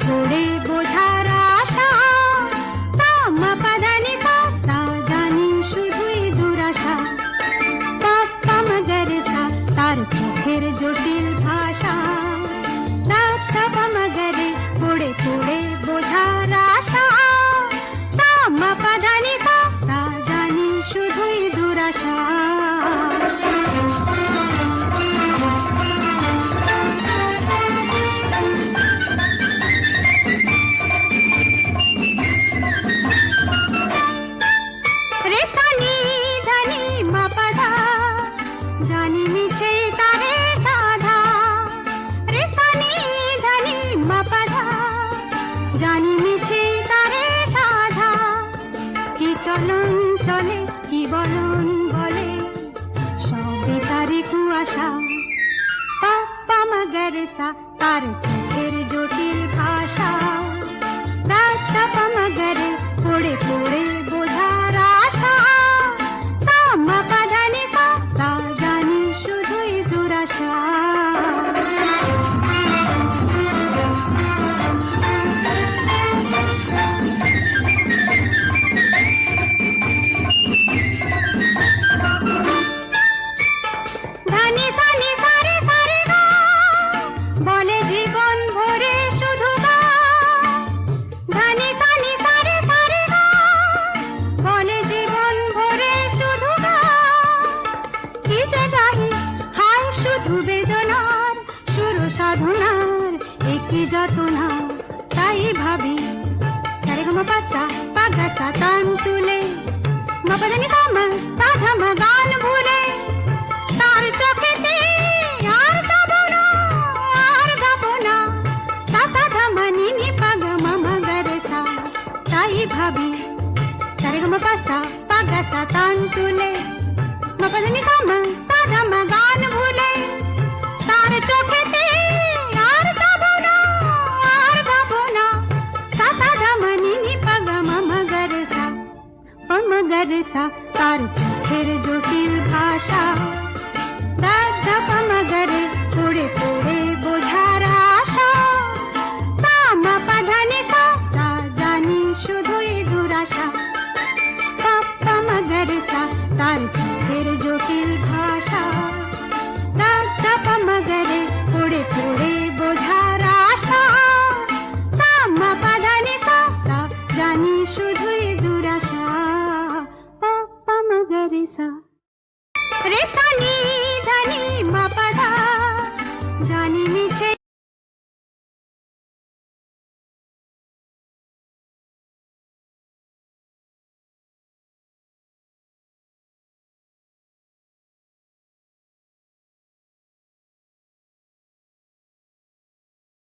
পড়ে বোঝার আশা, মা পাদানি সা সা জানি শুধুই দুরাশা। পাপ্পা মগর সা তার চোখের জটিল ভাষা, পাপ্পা মগরে পড়ে পড়ে বোঝার আশা, মা পাদানি সা সা জানি শুধুই দুরাশা। জানি মিছে তারে সাধা, রে সানি ধানি মাপাধা, জানি মিছে তারে সাধা। কি চলন চলে কি বলন বলে, সবে তারি কুয়াশা। পাপ্পা মগর সা তার চোখের জটিল ভাষা, পাপ্পা মগর পড়ে পড়ে বোঝার আশা, মা পাধানি সা সা জানি শুধুই দুরাশা। ধানি সানি সারে সারে গা, বলে জীবন ভরে শুধু গা। ধানি সানি সারে সারে গা, বলে জীবন ভরে শুধু গা। কি যে গাহি হায় শুধু বেদনার, সুর সাধনার একই যাতনা। তাই ভাবি সারে গা মা পাসা পাগা সা তান তুলে, মা পাদানি সা মা সাধা মা গান ভুলে। তার চোখেতে আর যাবো না আর গাবো না, সা সাধা মা নি নি পাগা মা মগর সা। তাই ভাবি সারে গা মা পাসা পাগা সা তান তুলে, মা পাদানি সা মা সাধা মা গান ভুলে। তার চোখেতে আর যাবো না আর গাবো না, সা সাধা মা নি নি পাগা মা মগর সা। মগর সা তার চোখের জটিল ভাষা,